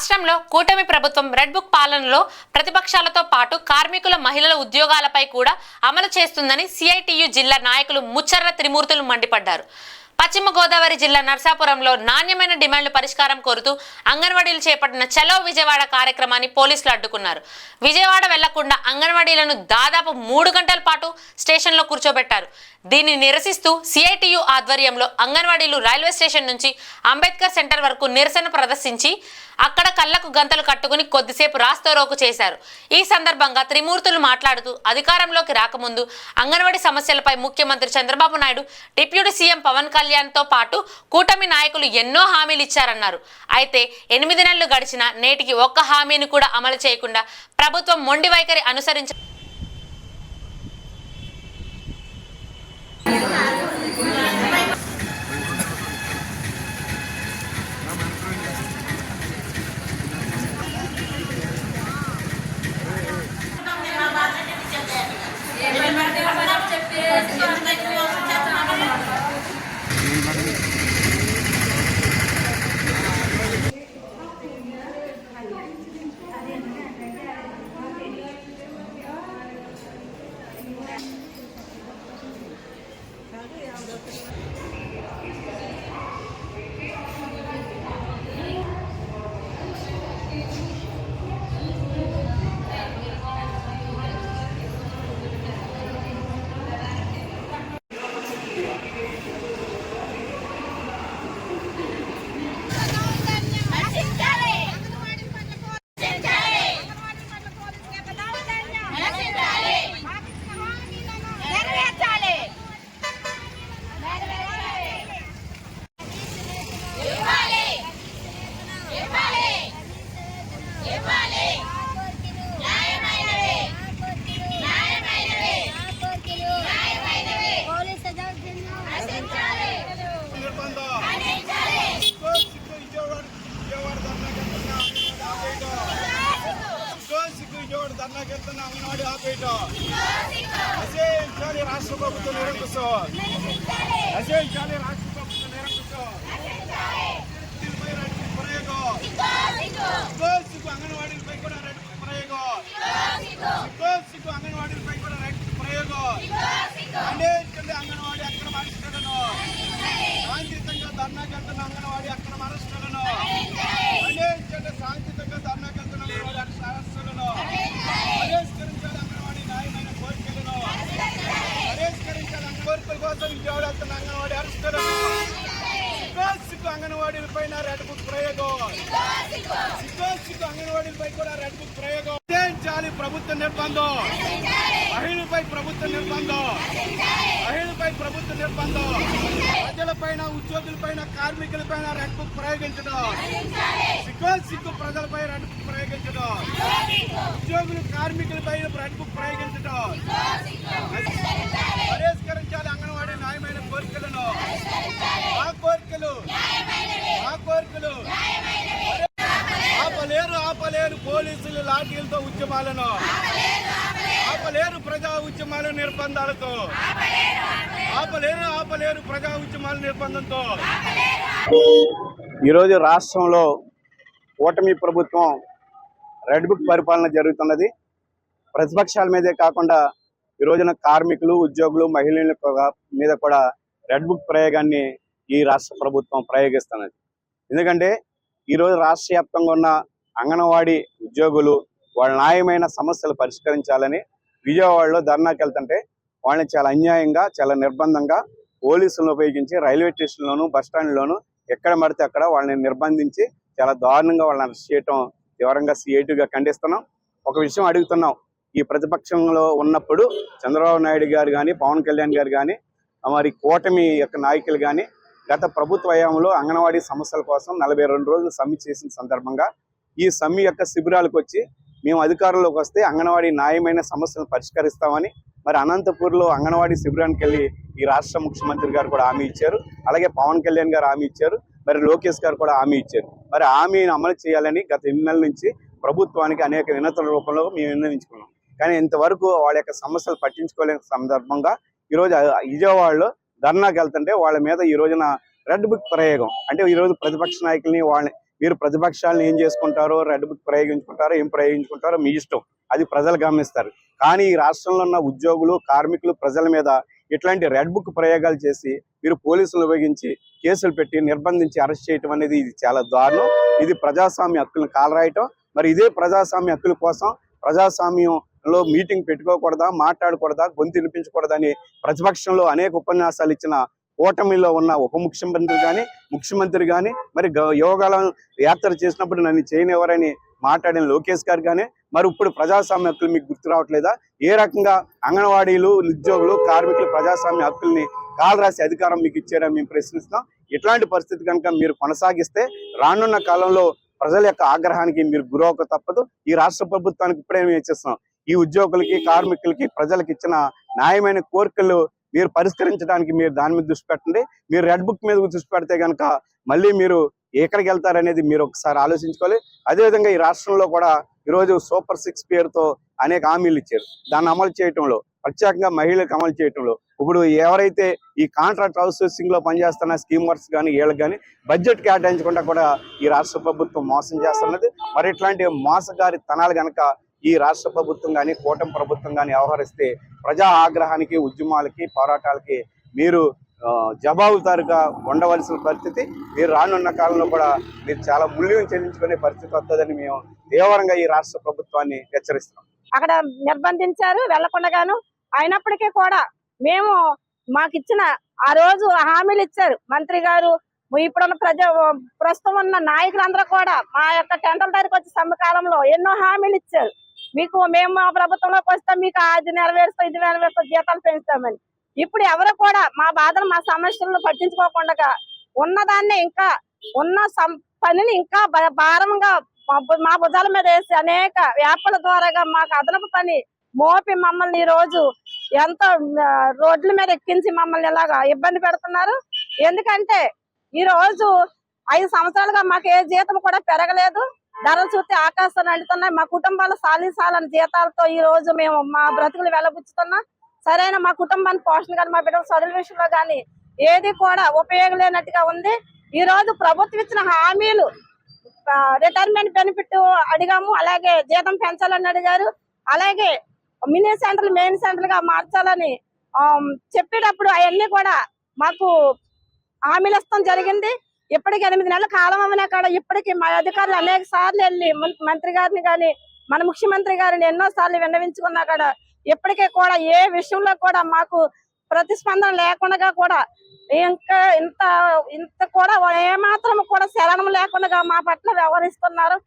రాష్ట్రంలో కూటమి ప్రభుత్వం రెడ్ బుక్ పాలనలో ప్రతిపక్షాలతో పాటు కార్మికుల మహిళల ఉద్యోగాలపై కూడా అమలు చేస్తుందని సిఐటియు జిల్లా నాయకులు ముచ్చర్ల త్రిమూర్తులు మండిపడ్డారు. పశ్చిమ గోదావరి జిల్లా నర్సాపురంలో నాణ్యమైన డిమాండ్ల పరిష్కారం కోరుతూ అంగన్వాడీలు చేపట్టిన చలో విజయవాడ కార్యక్రమాన్ని పోలీసులు అడ్డుకున్నారు. విజయవాడ వెళ్లకుండా అంగన్వాడీలను దాదాపు 3 గంటల పాటు స్టేషన్లో కూర్చోబెట్టారు. దీన్ని నిరసిస్తూ సిఐటియు ఆధ్వర్యంలో అంగన్వాడీలు రైల్వే స్టేషన్ నుంచి అంబేద్కర్ సెంటర్ వరకు నిరసన ప్రదర్శించి అక్కడ కళ్లకు గంతలు కట్టుకుని కొద్దిసేపు రాస్తారోకో చేశారు. ఈ సందర్భంగా త్రిమూర్తులు మాట్లాడుతూ అధికారంలోకి రాకముందు అంగన్వాడీ సమస్యలపై ముఖ్యమంత్రి చంద్రబాబు నాయుడు, డిప్యూటీ సీఎం పవన్ కళ్యాణ్ తో పాటు కూటమి నాయకులు ఎన్నో హామీలు ఇచ్చారన్నారు. అయితే 8 నెలలు గడిచినా నేటికి ఒక్క హామీని కూడా అమలు చేయకుండా ప్రభుత్వం మొండి వైఖరి అనుసరించారు. రాష్ట్ర ప్రభుత్వం నిరంకుశం అంగన్వాడీలపై కూడా రెడ్ ప్రయోగం అంగన్వాడీలపై కూడా రెడ్ ప్రయోగం అంగన్వాడీ అక్రమ అరెస్టులను శాంతియుతంగా ధర్నా కెళ్తున్న అంగన్వాడీ అక్రమ అరెస్టులను శాంతియుతంగా ధర్నా కెళ్తున్న అంగన్వాడీ అరెస్టులను పరిష్కరించాలి. అంగన్వాడీ న్యాయమైన కోరికలను పరిష్కరించాలి. కోరికల కోసం విజయవాడ వెళ్తున్న అంగన్వాడీ అరెస్టులను అంగన్వాడీలపై రెడ్ బుక్ ప్రయోగం అంగన్వాడీలపై కూడా రెడ్ బుక్ ప్రయోగం చేయించాలి. ప్రభుత్వ నిర్బంధం మహిళలపై ప్రభుత్వ నిర్బంధం ప్రజలపైన ఉద్యోగులపైన కార్మికులపైన రెడ్ బుక్ ప్రయోగించడం సిగ్గు ప్రజలపై రెడ్ బుక్ ప్రయోగించడం ఉద్యోగులు కార్మికులపై రెడ్ బుక్ ప్రయోగించడం పరిష్కరించాలి. అంగన్వాడీ న్యాయమైన కోరికలను ఆ కోరికలు ఆపలేరు పోలీసులు లాఠీలతో ఉద్యమాలను ఆపలేరు ప్రజా ఉద్యమాల నిర్బంధాలతో ఆపలేరు ప్రజా ఉద్యమాల నిర్బంధంతో. ఈరోజు రాష్ట్రంలో కూటమి ప్రభుత్వం రెడ్ బుక్ పరిపాలన జరుగుతున్నది. ప్రతిపక్షాల మీదే కాకుండా ఈ రోజున కార్మికులు, ఉద్యోగులు, మహిళల మీద కూడా రెడ్ బుక్ ప్రయోగాన్ని ఈ రాష్ట్ర ప్రభుత్వం ప్రయోగిస్తున్నది. ఎందుకంటే ఈరోజు రాష్ట్ర వ్యాప్తంగా ఉన్న అంగన్వాడీ ఉద్యోగులు వాళ్ళ న్యాయమైన సమస్యలు పరిష్కరించాలని విజయవాడలో ధర్నాకి వెళ్తుంటే వాళ్ళని చాలా అన్యాయంగా, చాలా నిర్బంధంగా పోలీసులను ఉపయోగించి రైల్వే స్టేషన్లోను, బస్టాండ్లోను ఎక్కడ పడితే అక్కడ వాళ్ళని నిర్బంధించి చాలా దారుణంగా వాళ్ళని అరెస్ట్ చేయటం తీవ్రంగా సిఐటిగా ఖండిస్తున్నాం. ఒక విషయం అడుగుతున్నాం, ఈ ప్రతిపక్షంలో ఉన్నప్పుడు చంద్రబాబు నాయుడు గారు కానీ, పవన్ కళ్యాణ్ గారు కానీ, మరి కూటమి యొక్క నాయకులు కానీ గత ప్రభుత్వ హయాంలో అంగన్వాడీ సమస్యల కోసం 42 రోజులు సమ్మె చేసిన సందర్భంగా ఈ సమ్మె యొక్క శిబిరాలకు వచ్చి మేము అధికారంలోకి వస్తే అంగన్వాడీ న్యాయమైన సమస్యలను పరిష్కరిస్తామని మరి అనంతపూర్లో అంగన్వాడీ శిబిరానికి వెళ్ళి ఈ రాష్ట్ర ముఖ్యమంత్రి గారు కూడా హామీ ఇచ్చారు. అలాగే పవన్ కళ్యాణ్ గారు హామీ ఇచ్చారు. మరి లోకేష్ గారు కూడా హామీ ఇచ్చారు. మరి హామీని అమలు చేయాలని గత 8 నెలల నుంచి ప్రభుత్వానికి అనేక వినతుల రూపంలో మేము విన్నవించుకున్నాం. కానీ ఇంతవరకు వాళ్ళ యొక్క సమస్యలు పట్టించుకోలేని సందర్భంగా ఈరోజు విజయవాడలో ధర్నాకి వెళ్తుంటే వాళ్ళ మీద ఈ రోజున రెడ్ బుక్ ప్రయోగం అంటే ఈరోజు ప్రతిపక్ష నాయకుల్ని వాళ్ళని మీరు ప్రతిపక్షాలను ఏం చేసుకుంటారో, రెడ్ బుక్ ప్రయోగించుకుంటారో, ఏం ప్రయోగించుకుంటారో మీ ఇష్టం, అది ప్రజలు గమనిస్తారు. కానీ ఈ రాష్ట్రంలో ఉన్న ఉద్యోగులు, కార్మికులు, ప్రజల మీద ఇట్లాంటి రెడ్ బుక్ ప్రయోగాలు చేసి మీరు పోలీసులు ఉపయోగించి కేసులు పెట్టి నిర్బంధించి అరెస్ట్ చేయటం అనేది ఇది చాలా దారుణం. ఇది ప్రజాస్వామ్య హక్కులను కాలరాయటం. మరి ఇదే ప్రజాస్వామ్య హక్కుల కోసం ప్రజాస్వామ్యంలో మీటింగ్ పెట్టుకోకూడదా, మాట్లాడకూడదా, గొంతు వినిపించకూడదా అని ప్రతిపక్షంలో అనేక ఉపన్యాసాలు ఇచ్చిన కూటమిలో ఉన్న ఉప ముఖ్యమంత్రి కానీ, ముఖ్యమంత్రి కానీ, మరి యోగాల యాత్ర చేసినప్పుడు నన్ను చేయనివ్వరని మాట్లాడిన లోకేష్ గారు కానీ, మరి ఇప్పుడు ప్రజాస్వామ్య హక్కులు మీకు గుర్తు రావట్లేదా? ఏ రకంగా అంగన్వాడీలు, ఉద్యోగులు, కార్మికులు ప్రజాస్వామ్య హక్కుల్ని కాలరాసి అధికారం మీకు ఇచ్చారని మేము ప్రశ్నిస్తాం. ఇట్లాంటి పరిస్థితి కనుక మీరు కొనసాగిస్తే రానున్న కాలంలో ప్రజల యొక్క ఆగ్రహానికి మీరు గురవక తప్పదు. ఈ రాష్ట్ర ప్రభుత్వానికి ఇప్పుడే మేము ఇచ్చేస్తున్నాం. ఈ ఉద్యోగులకి, కార్మికులకి, ప్రజలకు ఇచ్చిన న్యాయమైన కోరికలు మీరు పరిష్కరించడానికి మీరు దాని మీద దృష్టి పెట్టండి. మీరు రెడ్ బుక్ మీద దృష్టి పెడితే కనుక మళ్ళీ మీరు ఎక్కడికి వెళ్తారనేది మీరు ఒకసారి ఆలోచించుకోవాలి. అదేవిధంగా ఈ రాష్ట్రంలో కూడా ఈరోజు సూపర్ 6 పేరుతో అనేక హామీలు ఇచ్చారు. దాన్ని అమలు చేయటంలో, ప్రత్యేకంగా మహిళలకు అమలు చేయటంలో, ఇప్పుడు ఎవరైతే ఈ కాంట్రాక్ట్ అవుట్సోర్సింగ్ లో పనిచేస్తున్న స్కీమ్ వర్క్స్ కానీ వీళ్ళకి కానీ బడ్జెట్ కేటాయించకుండా కూడా ఈ రాష్ట్ర ప్రభుత్వం మోసం చేస్తున్నది. మరి ఇట్లాంటి మోసగారి తనాలు కనుక ఈ రాష్ట్ర ప్రభుత్వం కానీ, కూటమి ప్రభుత్వం కానీ వ్యవహరిస్తే ప్రజా ఆగ్రహానికి, ఉద్యమాలకి, పోరాటాలకి మీరు జవాబుదారుగా ఉండవలసిన పరిస్థితి. మీరు రానున్న కాలంలో కూడా మీరు చాలా మూల్యం చెల్లించుకునే పరిస్థితి వస్తుందని మేము తీవ్రంగా ఈ రాష్ట్ర ప్రభుత్వాన్ని హెచ్చరిస్తున్నాం. అక్కడ నిర్బంధించారు వెళ్లకుండాను. అయినప్పటికీ కూడా మేము మాకు ఇచ్చిన ఆ రోజు హామీలు ఇచ్చారు మంత్రి గారు. ఇప్పుడున్న ప్రస్తుతం ఉన్న నాయకులందరూ కూడా మా యొక్క టెంటల దగ్గరికి వచ్చి సమ్మకాలంలో ఎన్నో హామీలు ఇచ్చారు. మీకు మేము మా ప్రభుత్వంలోకి వస్తాం, మీకు అది నెరవేరుస్తాం, ఇది నెరవేరుస్తాం, జీతాలు పెంచుతామని. ఇప్పుడు ఎవరు కూడా మా బాధలు, మా సమస్యలను పట్టించుకోకుండా ఉన్నదాన్ని ఇంకా ఉన్న పనిని ఇంకా భారంగా మా భుజాల మీద వేసి అనేక వ్యాపారాల ద్వారాగా మాకు అదనపు పని మోపి మమ్మల్ని ఈ రోజు ఎంతో రోడ్ల మీద ఎక్కించి మమ్మల్ని ఇలాగా ఇబ్బంది పెడుతున్నారు. ఎందుకంటే ఈ రోజు 5 సంవత్సరాలుగా మాకు ఏ జీతం కూడా పెరగలేదు. ధరలు చూస్తే ఆకాశాన్ని అంటున్నాయి. మా కుటుంబాల సాలని జీతాలతో ఈ రోజు మేము మా బ్రతుకులు వెళ్ళబుచ్చుతున్నాం. సరైన మా కుటుంబాన్ని పోషణ కానీ, మా బిడ్డల చదువుల విషయంలో కానీ ఏది కూడా ఉపయోగం లేనట్టుగా ఉంది. ఈ రోజు ప్రభుత్వం ఇచ్చిన హామీలు, రిటైర్మెంట్ బెనిఫిట్ అడిగాము, అలాగే జీతం పెంచాలని అడిగారు, అలాగే మినీ సెంటర్లు మెయిన్ సెంటర్ గా మార్చాలని చెప్పేటప్పుడు అవన్నీ కూడా మాకు హామీలు ఇస్తాం జరిగింది. ఇప్పటికి 8 నెలల కాలం అవినా కూడా ఇప్పటికీ మా అధికారులు అనేక సార్లు వెళ్ళి మంత్రి గారిని కానీ, మన ముఖ్యమంత్రి గారిని ఎన్నో సార్లు విన్నవించుకున్నా కూడా ఇప్పటికే కూడా ఏ విషయంలో కూడా మాకు ప్రతిస్పందన లేకుండా కూడా ఇంకా ఇంత కూడా ఏమాత్రం కూడా శరణం లేకుండా మా పట్ల వ్యవహరిస్తున్నారు.